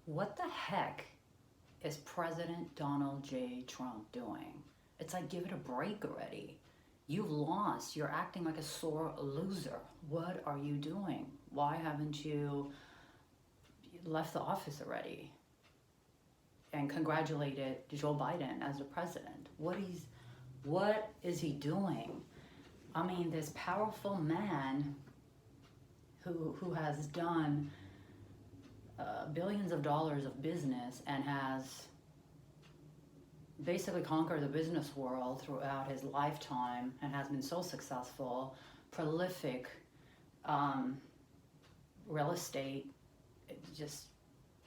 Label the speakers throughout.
Speaker 1: What the heck is President Donald J. Trump doing? It's like, give it a break already. You've lost. You're acting like a sore loser. What are you doing? Why haven't you left the office already and congratulated Joe Biden as the president? What is he doing? I mean, this powerful man who has done billions of dollars of business and has basically conquered the business world throughout his lifetime and has been so successful, prolific, real estate, just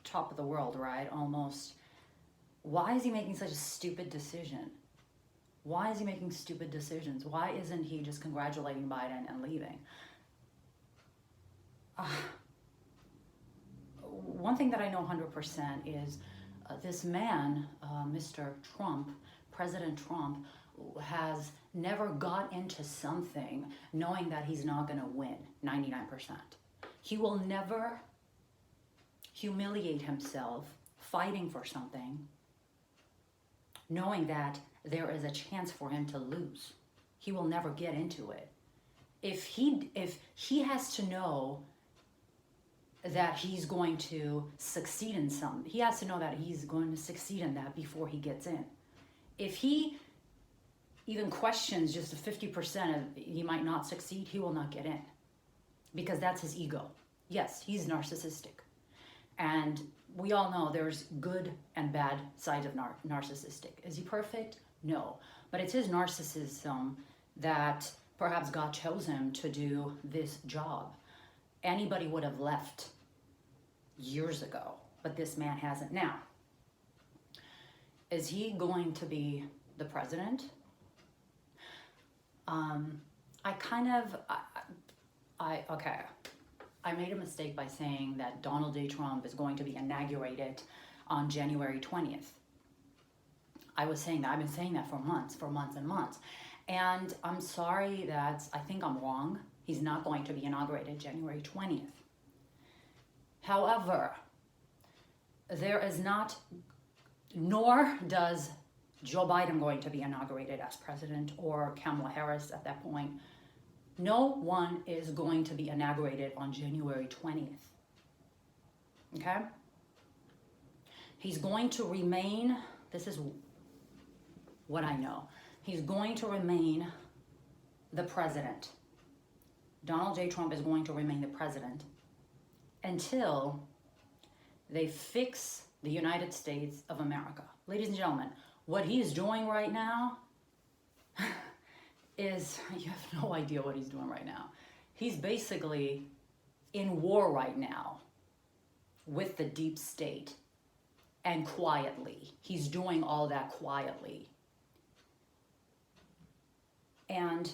Speaker 1: top of the world, right? Almost. Why is he making such a stupid decision? Why is he making stupid decisions? Why isn't he just congratulating Biden and leaving? One thing that I know 100% is this man, Mr. Trump, President Trump, has never got into something knowing that he's not going to win 99%. He will never humiliate himself fighting for something knowing that there is a chance for him to lose. He will never get into it. If he has to know that he's going to succeed in something, he has to know that he's going to succeed in that before he gets in. If he even questions just a 50% of he might not succeed, he will not get in, because that's his ego. Yes, he's narcissistic, and we all know there's good and bad sides of narcissistic. Is he perfect? No, but it's his narcissism that perhaps God chose him to do this job. Anybody would have left years ago, but this man hasn't. Now, is he going to be the president? I made a mistake by saying that Donald J. Trump is going to be inaugurated on January 20th. I've been saying that for months and months. And I'm sorry that I think I'm wrong. He's not going to be inaugurated January 20th. However, there is not, nor does Joe Biden going to be inaugurated as president, or Kamala Harris at that point. No one is going to be inaugurated on January 20th. Okay? He's going to remain, this is what I know, he's going to remain the president. Donald J. Trump is going to remain the president until they fix the United States of America. Ladies and gentlemen, what he's doing right now is, you have no idea what he's doing right now. He's basically in war right now with the deep state, and quietly. He's doing all that quietly. And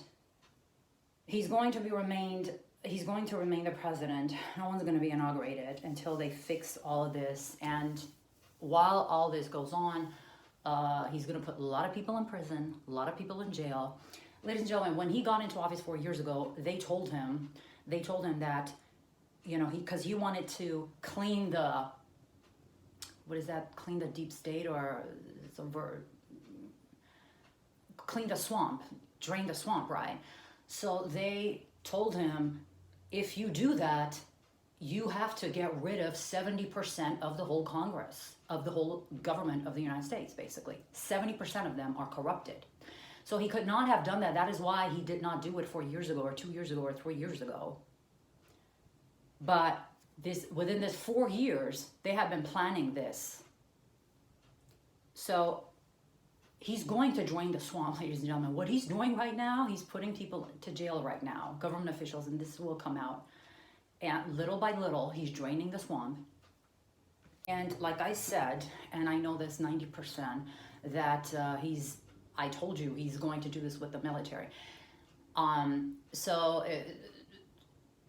Speaker 1: he's going to remain the president. No one's going to be inaugurated until they fix all of this. And while all this goes on, he's going to put a lot of people in prison, a lot of people in jail. Ladies and gentlemen, when he got into office 4 years ago, they told him that, because he wanted to clean the, clean the deep state, or clean the swamp, drain the swamp, right? So they told him, if you do that, you have to get rid of 70% of the whole Congress, of the whole government of the United States, basically. 70% of them are corrupted. So he could not have done that. That is why he did not do it 4 years ago, or 2 years ago, or 3 years ago. But within this 4 years, they have been planning this. So he's going to drain the swamp, ladies and gentlemen. What he's doing right now, he's putting people to jail right now, government officials, and this will come out. And little by little, he's draining the swamp. And like I said, and I know this 90%, that I told you he's going to do this with the military.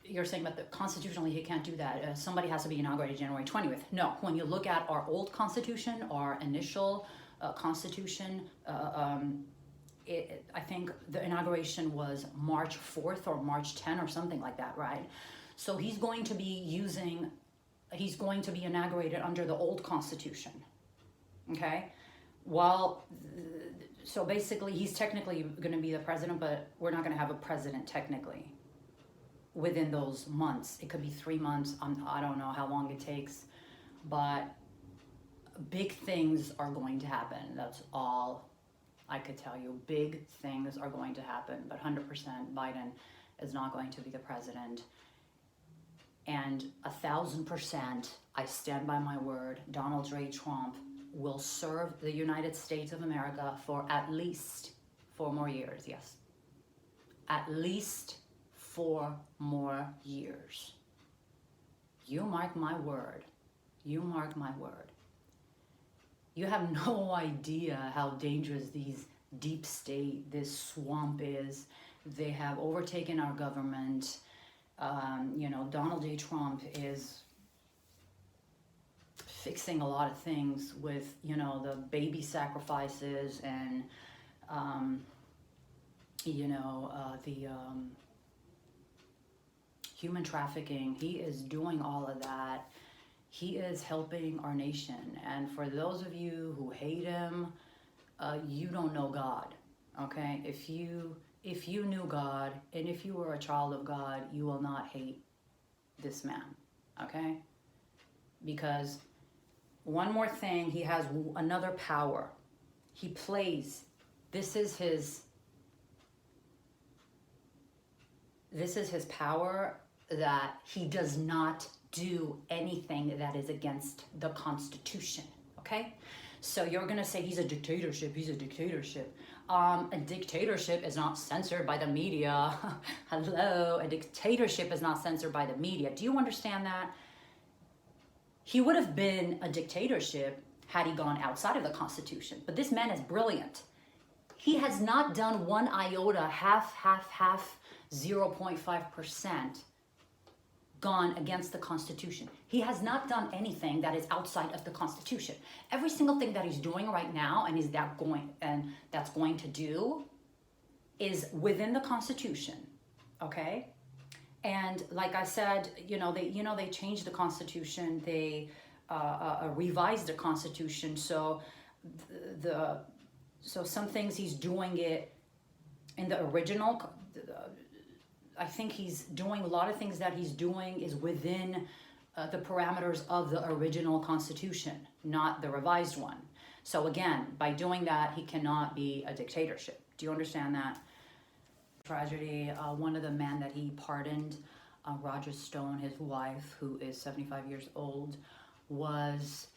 Speaker 1: You're saying that constitutionally he can't do that. Somebody has to be inaugurated January 20th. No, when you look at our old constitution, our initial constitution, I think the inauguration was March 4th or March 10th or something like that, right? So he's going to be using he's going to be inaugurated under the old constitution. Okay? Well, so basically he's technically going to be the president, but we're not going to have a president technically within those months. It could be 3 months. I don't know how long it takes, but big things are going to happen. That's all I could tell you. Big things are going to happen, but 100% Biden is not going to be the president. And 1,000%, I stand by my word, Donald J. Trump will serve the United States of America for at least 4 more years. Yes. At least 4 more years. You mark my word. You mark my word. You have no idea how dangerous these deep state, this swamp is. They have overtaken our government. Donald J. Trump is fixing a lot of things with, the baby sacrifices and, the human trafficking. He is doing all of that. He is helping our nation. And for those of you who hate him, you don't know God, okay? If you knew God and if you were a child of God, you will not hate this man, okay? Because one more thing, he has another power. He plays. This is his power, that he does not do anything that is against the Constitution, okay? So you're gonna say he's a dictatorship. A dictatorship is not censored by the media. Hello, a dictatorship is not censored by the media. Do you understand that? He would have been a dictatorship had he gone outside of the Constitution. But this man is brilliant. He has not done one iota, half, 0.5% gone against the Constitution. He has not done anything that is outside of the Constitution. Every single thing that he's doing right now that's going to do is within the Constitution, okay? And like I said, they changed the Constitution. They revised the Constitution. So some things he's doing it in the original. I think he's doing a lot of things that he's doing is within the parameters of the original Constitution, not the revised one. So again, by doing that, he cannot be a dictatorship. Do you understand that? Tragedy, one of the men that he pardoned, Roger Stone, his wife, who is 75 years old, was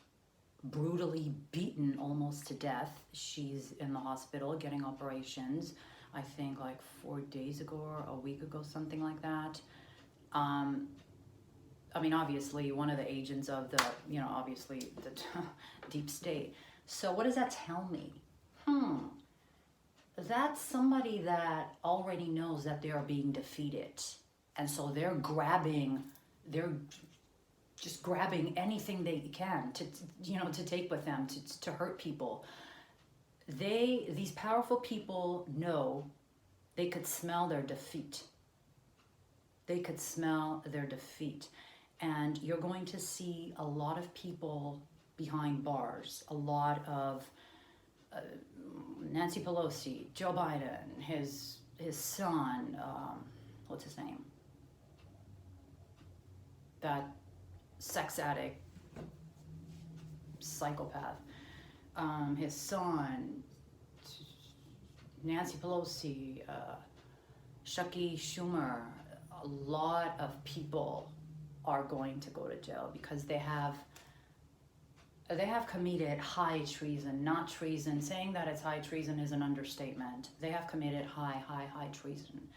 Speaker 1: brutally beaten almost to death. She's in the hospital getting operations. I think like 4 days ago or a week ago, something like that. Obviously one of the agents of the, obviously the deep state. So what does that tell me? That's somebody that already knows that they are being defeated. And so they're just grabbing anything they can to take with them, to hurt people. These powerful people know they could smell their defeat. They could smell their defeat. And you're going to see a lot of people behind bars, a lot of Nancy Pelosi, Joe Biden, his son, what's his name? That sex addict, psychopath. His son, Nancy Pelosi, Chucky Schumer, a lot of people are going to go to jail because they have committed high treason, not treason. Saying that it's high treason is an understatement. They have committed high treason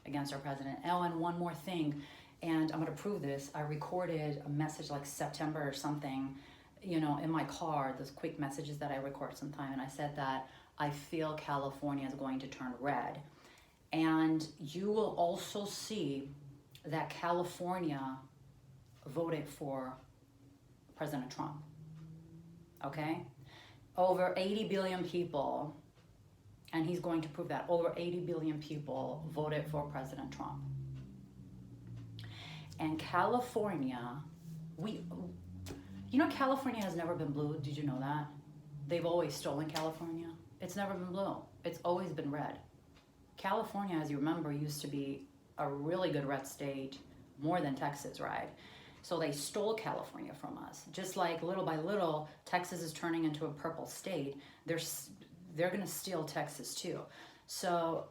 Speaker 1: against our president. Oh, and one more thing, and I'm going to prove this. I recorded a message like September or something, in my car, those quick messages that I record sometime, and I said that I feel California is going to turn red. And you will also see that California voted for President Trump, okay? Over 80 billion people, and he's going to prove that, over 80 billion people voted for President Trump. And California We, you know, California has never been blue. Did you know that? They've always stolen California. It's never been blue. It's always been red. California, as you remember, used to be a really good red state, more than Texas, right? So they stole California from us. Just like little by little, Texas is turning into a purple state. They're going to steal Texas too. So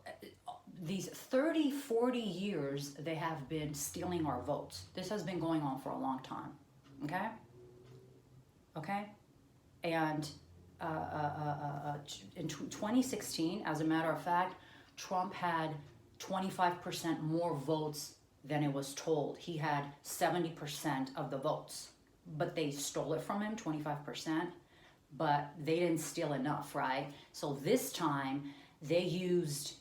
Speaker 1: these 30, 40 years, they have been stealing our votes. This has been going on for a long time. Okay? Okay? And in 2016, as a matter of fact, Trump had 25% more votes than it was told. He had 70% of the votes, but they stole it from him, 25%, but they didn't steal enough, right? So this time they used,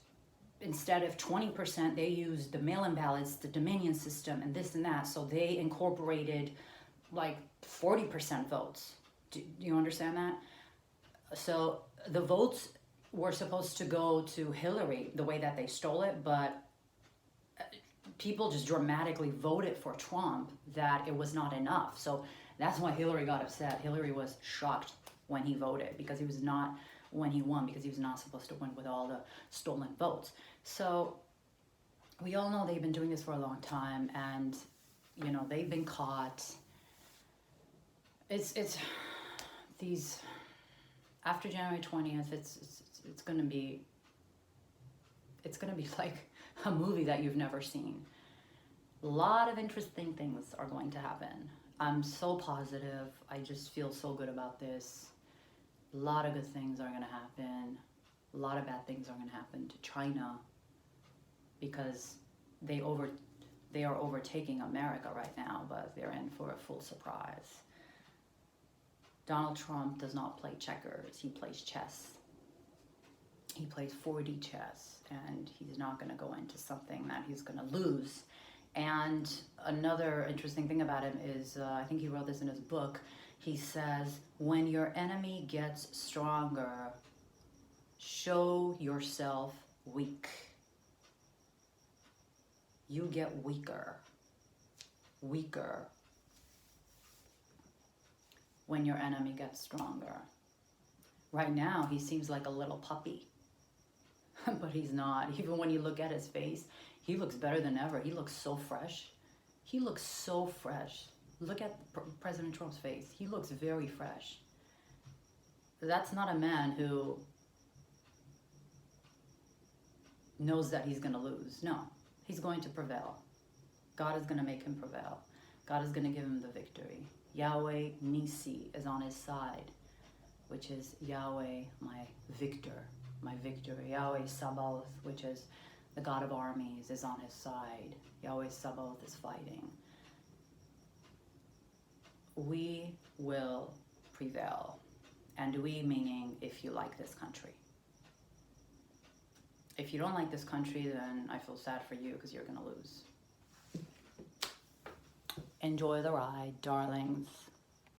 Speaker 1: instead of 20%, they used the mail-in ballots, the Dominion system, and this and that. So they incorporated like 40% votes. Do you understand that? So the votes were supposed to go to Hillary the way that they stole it, but people just dramatically voted for Trump that it was not enough. So that's why Hillary got upset. Hillary was shocked when he voted because he was not, when he won, because he was not supposed to win with all the stolen votes. So we all know they've been doing this for a long time, and you know, they've been caught. It's these, after January 20th, it's gonna be like a movie that you've never seen. A lot of interesting things are going to happen. I'm so positive. I just feel so good about this. A lot of good things are gonna happen. A lot of bad things are gonna happen to China because they are overtaking America right now, but they're in for a full surprise. Donald Trump does not play checkers, he plays chess. He plays 4D chess, and he's not going to go into something that he's going to lose. And another interesting thing about him is, I think he wrote this in his book, he says, when your enemy gets stronger, show yourself weak. You get weaker. Weaker. When your enemy gets stronger. Right now, he seems like a little puppy. But he's not. Even when you look at his face, he looks better than ever. He looks so fresh. He looks so fresh. Look at President Trump's face. He looks very fresh. That's not a man who knows that he's going to lose. No, he's going to prevail. God is going to make him prevail. God is going to give him the victory. Yahweh Nisi is on his side, which is Yahweh, my victor. My victory. Yahweh Sabaoth, which is the God of armies, is on his side. Yahweh Sabaoth is fighting. We will prevail. And we meaning if you like this country. If you don't like this country, then I feel sad for you because you're going to lose. Enjoy the ride, darlings.